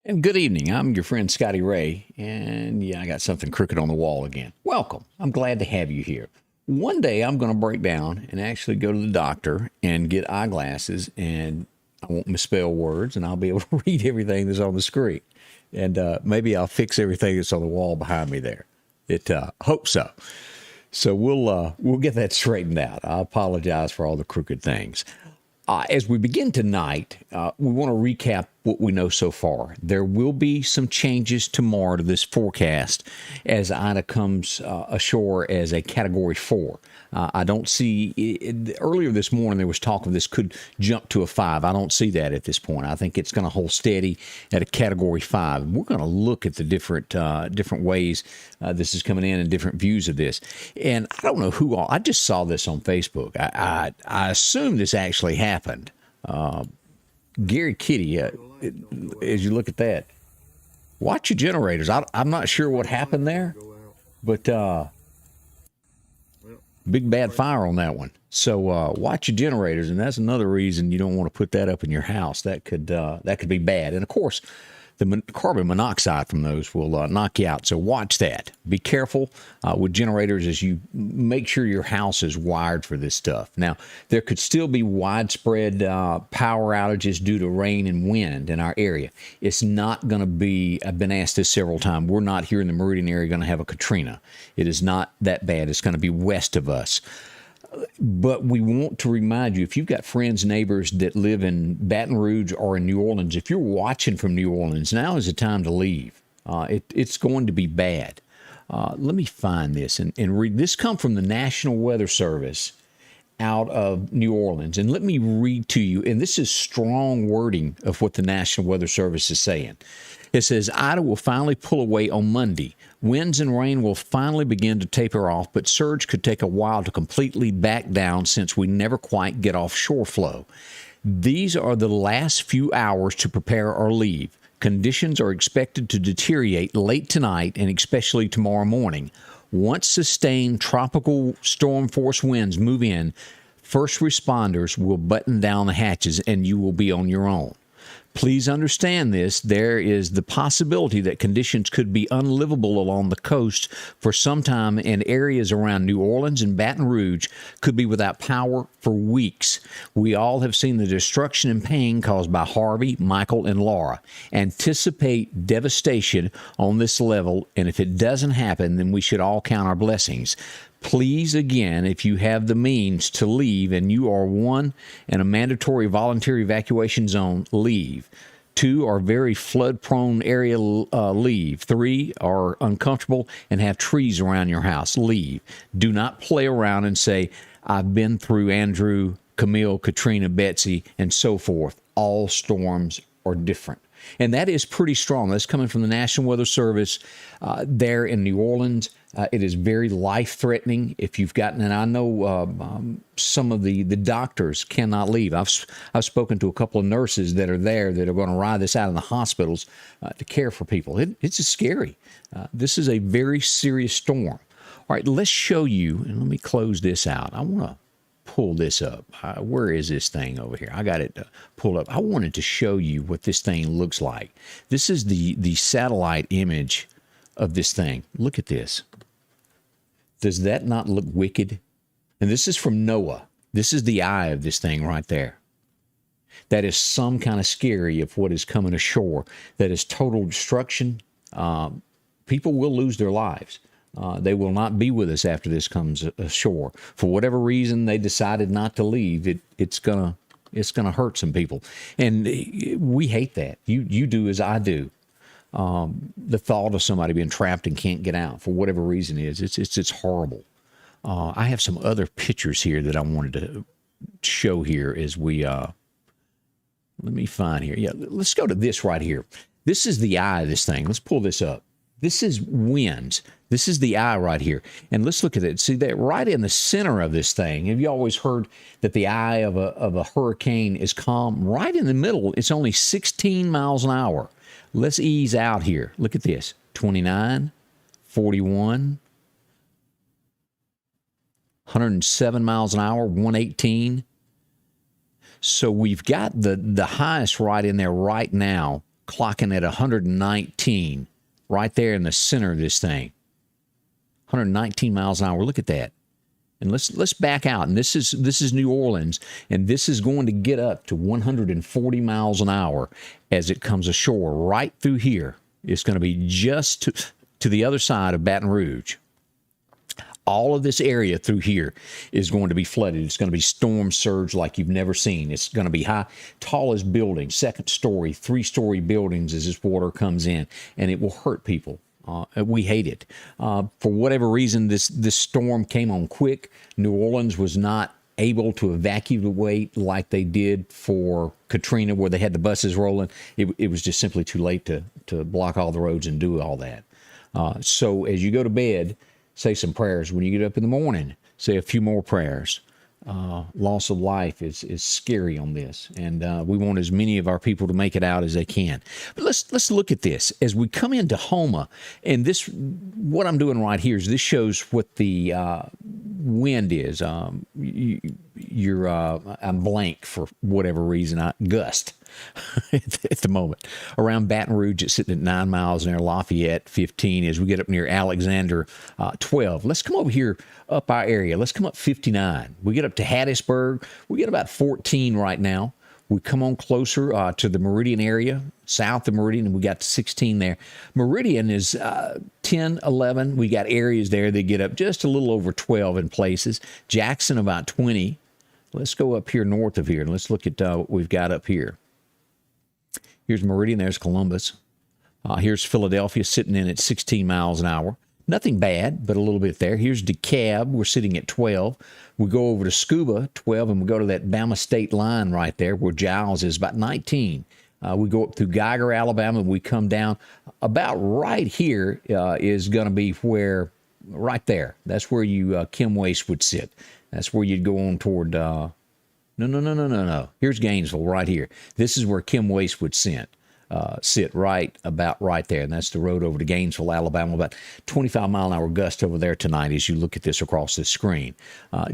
And good evening. I'm your friend Scotty Ray, and yeah, I got something crooked on the wall again. Welcome. I'm glad to have you here. One day I'm going to break down and actually go to the doctor and get eyeglasses, and I won't misspell words, and I'll be able to read everything that's on the screen. And maybe I'll fix everything that's on the wall behind me there. Hope so. So we'll get that straightened out. I apologize for all the crooked things. As we begin tonight, we want to recap what we know so far. There will be some changes tomorrow to this forecast as Ida comes ashore as a Category 4. I don't see earlier this morning there was talk of this could jump to a 5. I don't see that at this point. I think it's going to hold steady at a Category 5. We're going to look at the different ways this is coming in and different views of this. And I don't know who all. I just saw this on Facebook. I assume this actually happened. Gary Kitty, as you look at that, watch your generators. I'm not sure what happened there, but big bad fire on that one. So watch your generators, and that's another reason you don't want to put that up in your house. That could be bad. And of course, the carbon monoxide from those will knock you out. So watch that. Be careful with generators as you make sure your house is wired for this stuff. Now, there could still be widespread power outages due to rain and wind in our area. It's not going to be, I've been asked this several times, we're not here in the Meridian area going to have a Katrina. It is not that bad. It's going to be west of us. But we want to remind you, if you've got friends, neighbors that live in Baton Rouge or in New Orleans, if you're watching from New Orleans, now is the time to leave. It's going to be bad. Let me find this and read. This comes from the National Weather Service out of New Orleans. And let me read to you, and this is strong wording of what the National Weather Service is saying. It says, Ida will finally pull away on Monday. Winds and rain will finally begin to taper off, but surge could take a while to completely back down since we never quite get off shore flow. These are the last few hours to prepare our leave. Conditions are expected to deteriorate late tonight and especially tomorrow morning. Once sustained tropical storm force winds move in, first responders will button down the hatches and you will be on your own. Please understand this. There is the possibility that conditions could be unlivable along the coast for some time, and areas around New Orleans and Baton Rouge could be without power for weeks. We all have seen the destruction and pain caused by Harvey, Michael, and Laura. Anticipate devastation on this level, and if it doesn't happen, then we should all count our blessings. Please, again, if you have the means to leave and you are one in a mandatory voluntary evacuation zone, leave. 2 are very flood-prone area, leave. 3 are uncomfortable and have trees around your house, leave. Do not play around and say, I've been through Andrew, Camille, Katrina, Betsy, and so forth. All storms are different. And that is pretty strong. That's coming from the National Weather Service there in New Orleans. It is very life-threatening if you've gotten, and I know some of the doctors cannot leave. I've spoken to a couple of nurses that are there that are going to ride this out in the hospitals to care for people. It's just scary. This is a very serious storm. All right, let's show you, and let me close this out. I want to pull this up. Where is this thing over here? I got it pulled up. I wanted to show you what this thing looks like. This is the satellite image of this thing. Look at this. Does that not look wicked? And this is from NOAA. This is the eye of this thing right there. That is some kind of scary of what is coming ashore. That is total destruction. People will lose their lives. They will not be with us after this comes ashore. For whatever reason, they decided not to leave. It's gonna hurt some people, and we hate that. You do as I do. The thought of somebody being trapped and can't get out for whatever reason it's horrible. I have some other pictures here that I wanted to show here as we let me find here. Yeah, let's go to this right here. This is the eye of this thing. Let's pull this up. This is winds. This is the eye right here. And let's look at it. See that right in the center of this thing. Have you always heard that the eye of a hurricane is calm? Right in the middle, it's only 16 miles an hour. Let's ease out here. Look at this. 29, 41, 107 miles an hour, 118. So we've got the highest right in there right now clocking at 119 right there in the center of this thing. 119 miles an hour. Look at that. And let's back out. And this is New Orleans, and this is going to get up to 140 miles an hour as it comes ashore right through here. It's going to be just to the other side of Baton Rouge. All of this area through here is going to be flooded. It's going to be storm surge like you've never seen. It's going to be high, tallest buildings, second story, three-story buildings as this water comes in, and it will hurt people. We hate it. For whatever reason, this storm came on quick. New Orleans was not able to evacuate like they did for Katrina, where they had the buses rolling. It was just simply too late to block all the roads and do all that. So as you go to bed, say some prayers. When you get up in the morning, say a few more prayers. Loss of life is scary on this, and we want as many of our people to make it out as they can. But let's look at this as we come into Houma, and this what I'm doing right here is this shows what the wind is. I'm blank for whatever reason. Gust at the moment. Around Baton Rouge, it's sitting at 9 miles an hour. Lafayette, 15. As we get up near Alexander, 12. Let's come over here up our area. Let's come up 59. We get up to Hattiesburg. We get about 14 right now. We come on closer to the Meridian area, south of Meridian, and we got to 16 there. Meridian is 10, 11. We got areas there that get up just a little over 12 in places. Jackson, about 20. Let's go up here north of here, and let's look at what we've got up here. Here's Meridian. There's Columbus. Here's Philadelphia sitting in at 16 miles an hour. Nothing bad, but a little bit there. Here's DeKalb. We're sitting at 12. We go over to Scuba, 12, and we go to that Bama state line right there where Giles is, about 19. We go up through Geiger, Alabama, and we come down. About right here is going to be where, right there. That's where you Kim Waste would sit. That's where you'd go on toward... No. Here's Gainesville right here. This is where Kim Waste would sit about right there. And that's the road over to Gainesville, Alabama. About 25 mile an hour gust over there tonight as you look at this across this screen.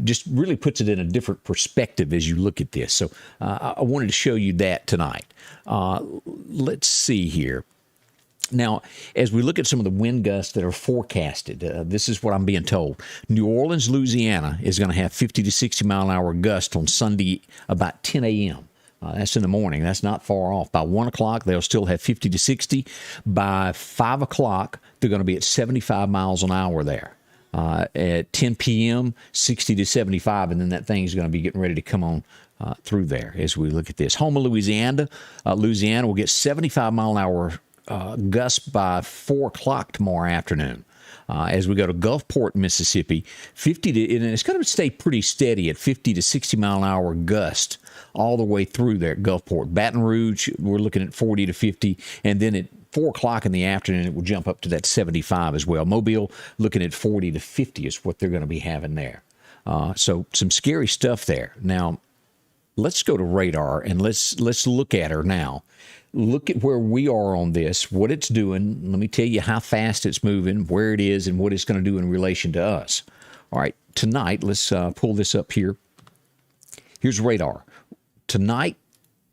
Just really puts it in a different perspective as you look at this. So I wanted to show you that tonight. Let's see here. Now, as we look at some of the wind gusts that are forecasted, this is what I'm being told. New Orleans, Louisiana is going to have 50 to 60 mile an hour gust on Sunday about 10 a.m. That's in the morning. That's not far off. By 1 o'clock, they'll still have 50 to 60. By 5 o'clock, they're going to be at 75 miles an hour there. At 10 p.m., 60 to 75, and then that thing's going to be getting ready to come on through there as we look at this. Houma, Louisiana will get 75 mile an hour gust by 4 o'clock tomorrow afternoon. As we go to Gulfport, Mississippi, 50 to, and it's going to stay pretty steady at 50 to 60 mile an hour gust all the way through there at Gulfport. Baton Rouge, we're looking at 40 to 50, and then at 4 o'clock in the afternoon, it will jump up to that 75 as well. Mobile, looking at 40 to 50 is what they're going to be having there. So some scary stuff there. Now, let's go to radar, and let's look at her now. Look at where we are on this, what it's doing. Let me tell you how fast it's moving, where it is, and what it's going to do in relation to us. All right, tonight, let's pull this up here. Here's radar. Tonight,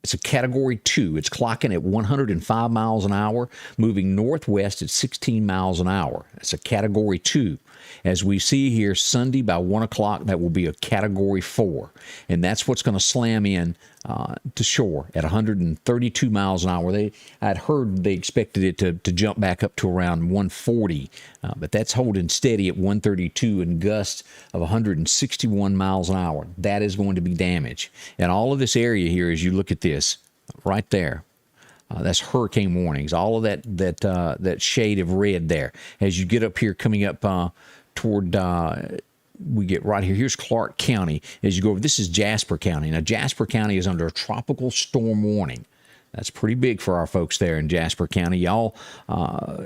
it's a Category 2. It's clocking at 105 miles an hour, moving northwest at 16 miles an hour. It's a Category 2. As we see here, Sunday by 1 o'clock, that will be a Category 4. And that's what's going to slam in to shore at 132 miles an hour. I'd heard they expected it to jump back up to around 140, but that's holding steady at 132 and gusts of 161 miles an hour. That is going to be damage. And all of this area here, as you look at this, right there, that's hurricane warnings. All of that shade of red there. As you get up here, coming up toward, we get right here. Here's Clark County. As you go over, this is Jasper County. Now, Jasper County is under a tropical storm warning. That's pretty big for our folks there in Jasper County. Y'all,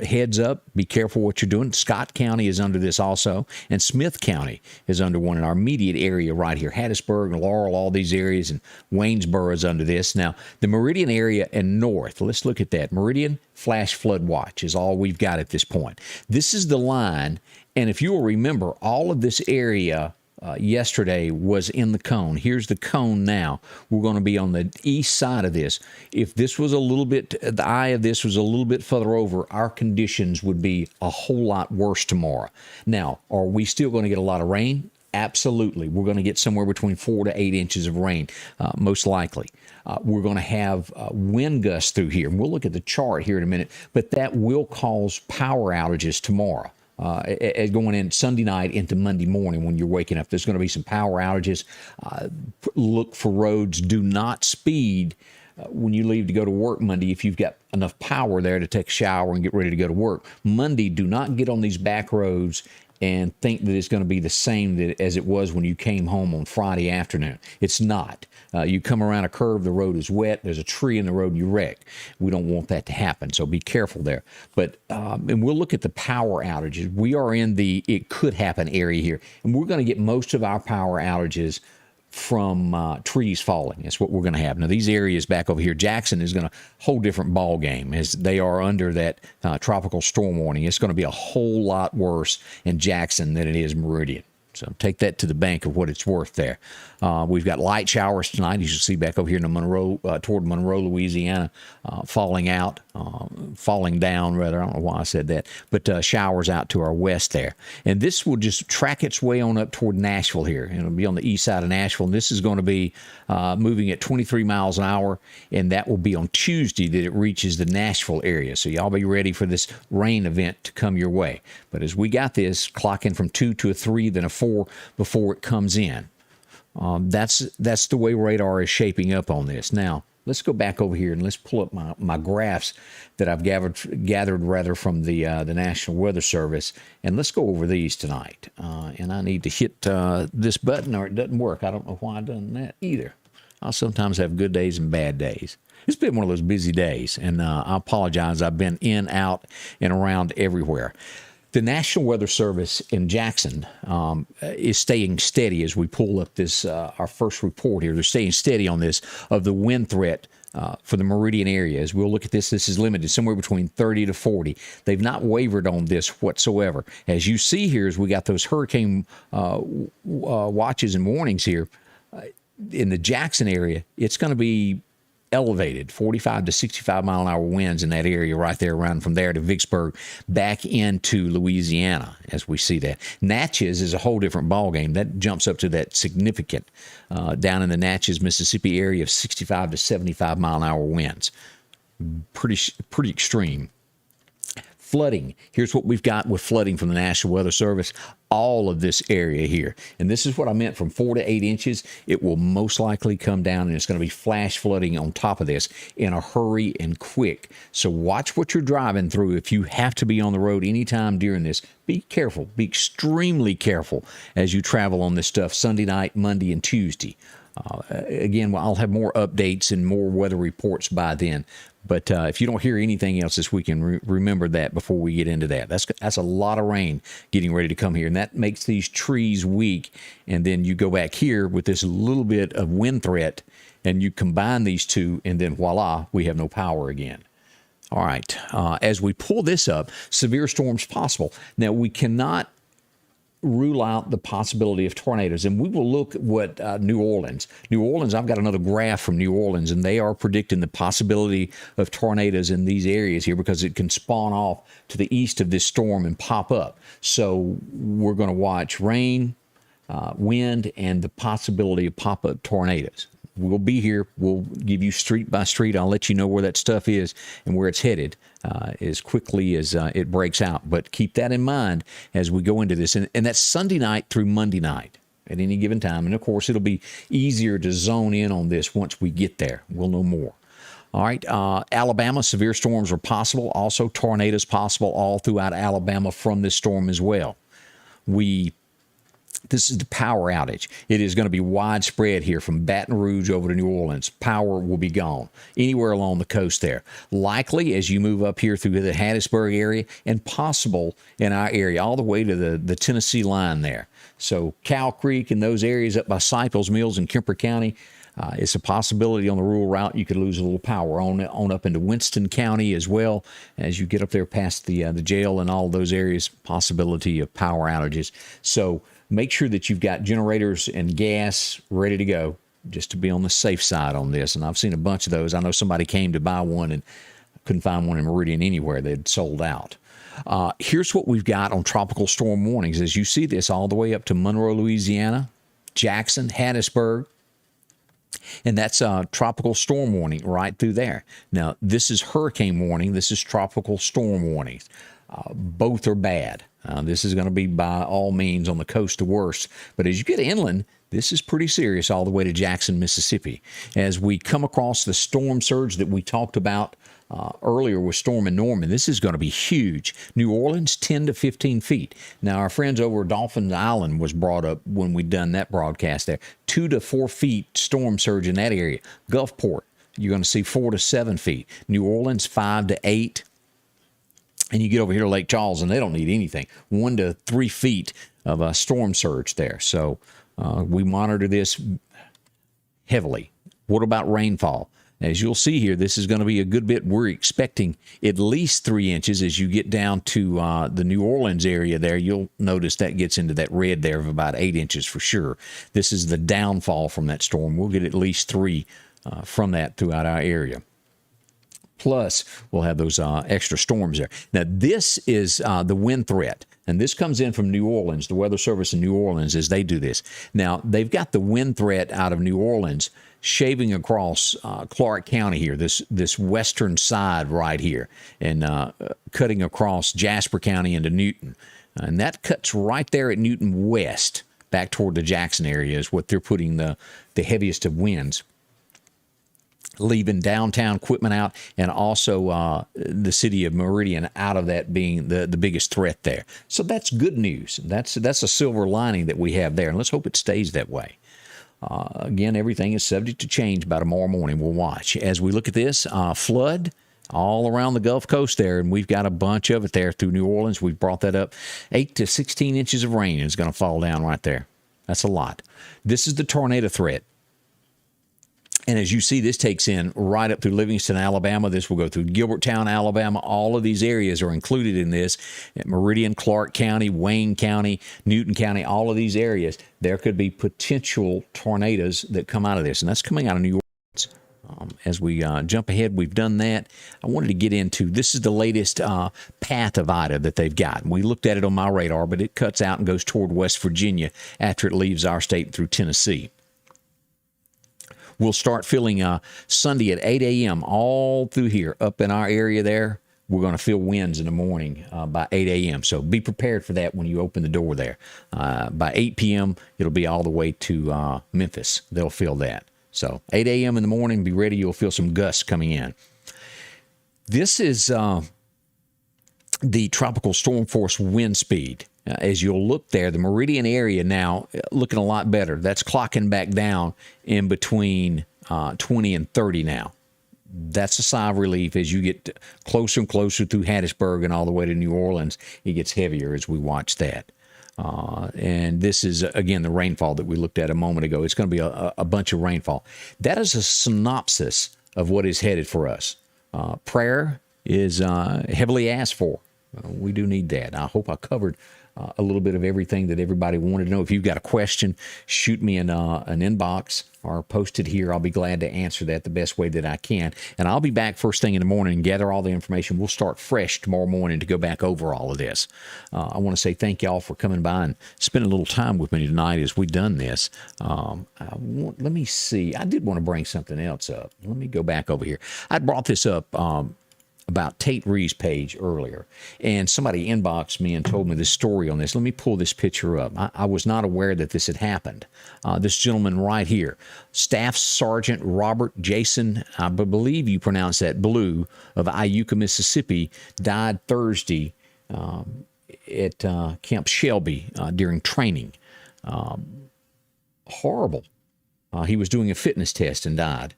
heads up, be careful what you're doing. Scott County is under this also, and Smith County is under one in our immediate area right here. Hattiesburg, Laurel, all these areas, and Waynesboro is under this. Now, the Meridian area and north, let's look at that. Meridian flash flood watch is all we've got at this point. This is the line, and if you will remember, all of this area yesterday was in the cone. Here's the cone now. We're going to be on the east side of this. If this was a little bit, the eye of this was a little bit further over, our conditions would be a whole lot worse tomorrow. Now, are we still going to get a lot of rain? Absolutely. We're going to get somewhere between 4 to 8 inches of rain, most likely. We're going to have wind gusts through here. And we'll look at the chart here in a minute, but that will cause power outages tomorrow. Going in Sunday night into Monday morning when you're waking up. There's going to be some power outages. Look for roads. Do not speed when you leave to go to work Monday if you've got enough power there to take a shower and get ready to go to work. Monday, do not get on these back roads and think that it's going to be the same as it was when you came home on Friday afternoon. It's not. You come around a curve, the road is wet, there's a tree in the road, you wreck. We don't want that to happen, so be careful there. But and we'll look at the power outages. We are in the it could happen area here, and we're going to get most of our power outages from trees falling. That's what we're going to have. Now, these areas back over here, Jackson is going to whole different ball game as they are under that tropical storm warning. It's going to be a whole lot worse in Jackson than it is Meridian. So take that to the bank of what it's worth there. We've got light showers tonight, as you see back over here in the Monroe, toward Monroe, Louisiana, falling down, rather. I don't know why I said that, but showers out to our west there. And this will just track its way on up toward Nashville here. And it'll be on the east side of Nashville. And this is going to be moving at 23 miles an hour, and that will be on Tuesday that it reaches the Nashville area. So y'all be ready for this rain event to come your way. But as we got this, clocking from 2 to a 3, then a 4 before it comes in. That's the way radar is shaping up on this. Now, let's go back over here and let's pull up my graphs that I've gathered from the National Weather Service, and let's go over these tonight. And I need to hit this button or it doesn't work. I don't know why I've done that either. I'll sometimes have good days and bad days. It's been one of those busy days, and I apologize. I've been in, out, and around everywhere. The National Weather Service in Jackson is staying steady as we pull up this our first report here. They're staying steady on this of the wind threat for the Meridian area. As we'll look at this, this is limited somewhere between 30 to 40. They've not wavered on this whatsoever. As you see here, as we got those hurricane watches and warnings here in the Jackson area, it's going to be elevated 45 to 65 mile an hour winds in that area right there, around from there to Vicksburg back into Louisiana as we see that. Natchez is a whole different ballgame. That jumps up to that significant down in the Natchez, Mississippi area of 65 to 75 mile an hour winds. Pretty extreme. Flooding. Here's what we've got with flooding from the National Weather Service. All of this area here. And this is what I meant, from 4 to 8 inches. It will most likely come down, and it's going to be flash flooding on top of this in a hurry and quick. So watch what you're driving through. If you have to be on the road anytime during this, be careful. Be extremely careful as you travel on this stuff Sunday night, Monday, and Tuesday. Again, I'll have more updates and more weather reports by then. But if you don't hear anything else this weekend, remember that before we get into that. That's a lot of rain getting ready to come here, and that makes these trees weak. And then you go back here with this little bit of wind threat, and you combine these two, and then voila, we have no power again. All right, as we pull this up, severe storms possible. Now, we cannot rule out the possibility of tornadoes, and we will look at what New Orleans, I've got another graph from New Orleans, and they are predicting the possibility of tornadoes in these areas here because it can spawn off to the east of this storm and pop up. So we're going to watch rain, wind, and the possibility of pop-up tornadoes. We'll be here. We'll give you street by street. I'll let you know where that stuff is and where it's headed as quickly as it breaks out. But keep that in mind as we go into this. And that's Sunday night through Monday night at any given time. And, of course, it'll be easier to zone in on this once we get there. We'll know more. All right, Alabama, severe storms are possible. Also, tornadoes possible all throughout Alabama from this storm as well. This is the power outage. It is going to be widespread here from Baton Rouge over to New Orleans. Power will be gone anywhere along the coast there. Likely as you move up here through the Hattiesburg area, and possible in our area all the way to the Tennessee line there. So Cow Creek and those areas up by Cypress Mills in Kemper County, it's a possibility on the rural route you could lose a little power on up into Winston County as well. As you get up there past the jail and all those areas, possibility of power outages. So make sure that you've got generators and gas ready to go, just to be on the safe side on this. And I've seen a bunch of those. I know somebody came to buy one and couldn't find one in Meridian anywhere. They'd sold out. Here's what we've got on tropical storm warnings. As you see this all the way up to Monroe, Louisiana, Jackson, Hattiesburg, and that's a tropical storm warning right through there. Now, this is hurricane warning. This is tropical storm warnings. Both are bad. This is going to be by all means on the coast the worst. But as you get inland, this is pretty serious all the way to Jackson, Mississippi. As we come across the storm surge that we talked about earlier with Storm and Norman, this is going to be huge. New Orleans, 10 to 15 feet. Now, our friends over at Dolphin Island was brought up when we done that broadcast there. 2 to 4 feet storm surge in that area. Gulfport, you're going to see 4 to 7 feet. New Orleans, 5 to 8. And you get over here to Lake Charles, and they don't need anything. 1 to 3 feet of a storm surge there. So we monitor this heavily. What about rainfall? As you'll see here, this is going to be a good bit. We're expecting at least 3 inches as you get down to the New Orleans area there. You'll notice that gets into that red there of about 8 inches for sure. This is the downfall from that storm. We'll get at least 3 from that throughout our area. Plus, we'll have those extra storms there. Now, this is the wind threat, and this comes in from New Orleans, the Weather Service in New Orleans, as they do this. Now, they've got the wind threat out of New Orleans shaving across Clark County here, this western side right here, and cutting across Jasper County into Newton. And that cuts right there at Newton West, back toward the Jackson area is what they're putting the heaviest of winds, leaving downtown equipment out, and also the city of Meridian out of that being the biggest threat there. So that's good news. That's a silver lining that we have there, and let's hope it stays that way. Again, everything is subject to change by tomorrow morning. We'll watch. As we look at this, flood all around the Gulf Coast there, and we've got a bunch of it there through New Orleans. We've brought that up. 8 to 16 inches of rain is going to fall down right there. That's a lot. This is the tornado threat. And as you see, this takes in right up through Livingston, Alabama. This will go through Gilberttown, Alabama. All of these areas are included in this. Meridian, Clark County, Wayne County, Newton County, all of these areas. There could be potential tornadoes that come out of this. And that's coming out of New Orleans. As we jump ahead, we've done that. I wanted to get into, this is the latest path of Ida that they've got. We looked at it on my radar, but it cuts out and goes toward West Virginia after it leaves our state through Tennessee. We'll start feeling Sunday at 8 a.m. all through here. Up in our area there, we're going to feel winds in the morning by 8 a.m. So be prepared for that when you open the door there. By 8 p.m., it'll be all the way to Memphis. They'll feel that. So 8 a.m. in the morning, be ready. You'll feel some gusts coming in. This is the tropical storm force wind speed. As you'll look there, the Meridian area now looking a lot better. That's clocking back down in between 20 and 30 now. That's a sigh of relief. As you get closer and closer through Hattiesburg and all the way to New Orleans, it gets heavier as we watch that. And this is, again, the rainfall that we looked at a moment ago. It's going to be a bunch of rainfall. That is a synopsis of what is headed for us. Prayer is heavily asked for. We do need that. I hope I covered a little bit of everything that everybody wanted to know. If you've got a question, shoot me an inbox or post it here. I'll be glad to answer that the best way that I can. And I'll be back first thing in the morning and gather all the information. We'll start fresh tomorrow morning to go back over all of this. I want to say thank y'all for coming by and spending a little time with me tonight as we've done this. Let me see. I did want to bring something else up. Let me go back over here. I brought this up about Tate Reeves' page earlier, and somebody inboxed me and told me this story on this. Let me pull this picture up. I was not aware that this had happened. This gentleman right here, Staff Sergeant Robert Jason, I believe you pronounce that, Blue, of Iuka, Mississippi, died Thursday at Camp Shelby during training. Horrible. He was doing a fitness test and died.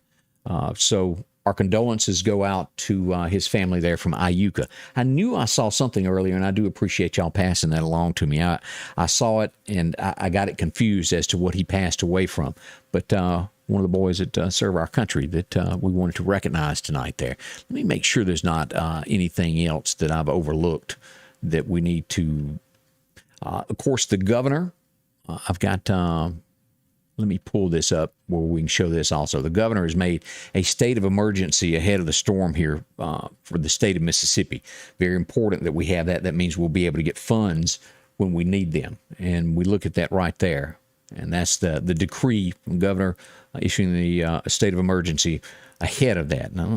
So our condolences go out to his family there from Iuka. I knew I saw something earlier, and I do appreciate y'all passing that along to me. I saw it, and I got it confused as to what he passed away from. But one of the boys that serve our country that we wanted to recognize tonight there. Let me make sure there's not anything else that I've overlooked that we need to. Of course, the governor I've got, let me pull this up where we can show this also. The governor has made a state of emergency ahead of the storm here for the state of Mississippi. Very important that we have that. That means we'll be able to get funds when we need them. And we look at that right there. And that's the decree from the governor issuing the state of emergency ahead of that. Now,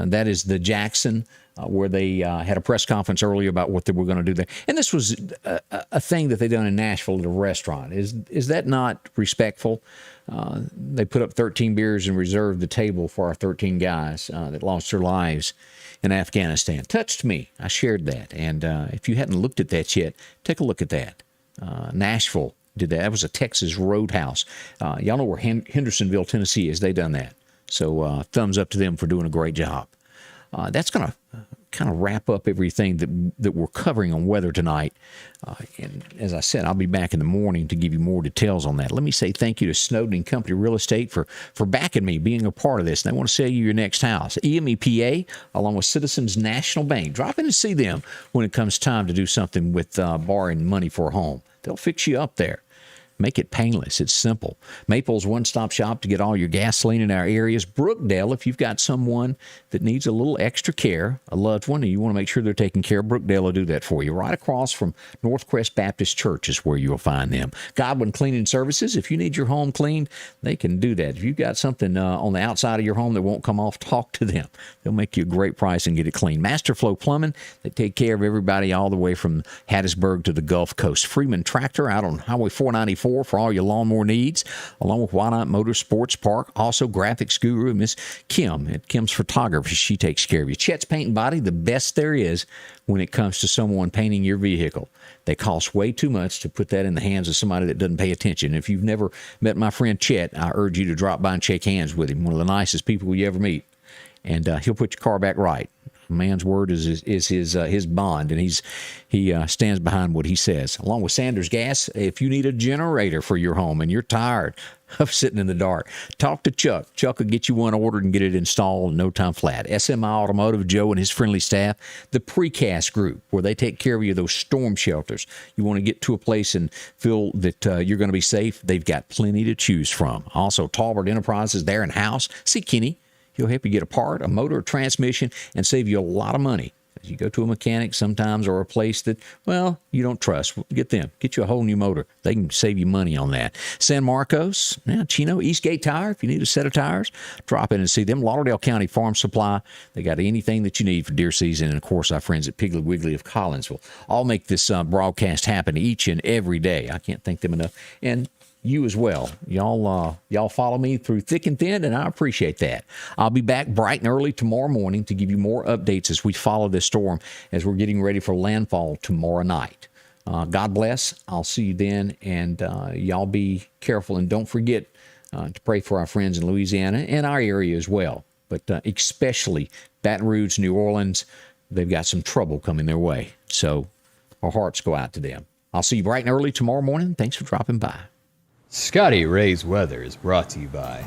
that is the Jackson, where they had a press conference earlier about what they were going to do there. And this was a thing that they done in Nashville at a restaurant. Is that not respectful? They put up 13 beers and reserved the table for our 13 guys that lost their lives in Afghanistan. Touched me. I shared that. And if you hadn't looked at that yet, take a look at that. Nashville did that. That was a Texas Roadhouse. Y'all know where Hendersonville, Tennessee is. They done that. So thumbs up to them for doing a great job. That's going to kind of wrap up everything that we're covering on weather tonight. And as I said, I'll be back in the morning to give you more details on that. Let me say thank you to Snowden & Company Real Estate for backing me, being a part of this. And they want to sell you your next house. EMEPA, along with Citizens National Bank. Drop in and see them when it comes time to do something with borrowing money for a home. They'll fix you up there. Make it painless. It's simple. Maple's one-stop shop to get all your gasoline in our areas. Brookdale, if you've got someone that needs a little extra care, a loved one, and you want to make sure they're taken care of, Brookdale will do that for you. Right across from Northcrest Baptist Church is where you'll find them. Godwin Cleaning Services, if you need your home cleaned, they can do that. If you've got something on the outside of your home that won't come off, talk to them. They'll make you a great price and get it clean. Masterflow Plumbing, they take care of everybody all the way from Hattiesburg to the Gulf Coast. Freeman Tractor out on Highway 494 for all your lawnmower needs, along with Why Not Motorsports Park. Also, graphics guru Miss Kim at Kim's Photography. She takes care of you. Chet's Paint and Body, the best there is when it comes to someone painting your vehicle. They cost way too much to put that in the hands of somebody that doesn't pay attention. If you've never met my friend Chet, I urge you to drop by and shake hands with him. One of the nicest people you ever meet. And he'll put your car back right. A man's word is his bond, and he stands behind what he says. Along with Sanders Gas, if you need a generator for your home and you're tired of sitting in the dark, talk to Chuck. Chuck will get you one ordered and get it installed in no time flat. SMI Automotive, Joe and his friendly staff. The Precast Group, where they take care of you, those storm shelters. You want to get to a place and feel that you're going to be safe, they've got plenty to choose from. Also, Talbert Enterprises there in house. See Kenny. He'll help you get a part, a motor, or transmission, and save you a lot of money. As you go to a mechanic sometimes, or a place that, well, you don't trust, get them. Get you a whole new motor. They can save you money on that. San Marcos, Chino, Eastgate Tire. If you need a set of tires, drop in and see them. Lauderdale County Farm Supply. They got anything that you need for deer season. And, of course, our friends at Piggly Wiggly of Collinsville all make this broadcast happen each and every day. I can't thank them enough. And you as well. Y'all follow me through thick and thin, and I appreciate that. I'll be back bright and early tomorrow morning to give you more updates as we follow this storm as we're getting ready for landfall tomorrow night. God bless. I'll see you then, and y'all be careful, and don't forget to pray for our friends in Louisiana and our area as well, but especially Baton Rouge, New Orleans. They've got some trouble coming their way, so our hearts go out to them. I'll see you bright and early tomorrow morning. Thanks for dropping by. Scotty Ray's Weather is brought to you by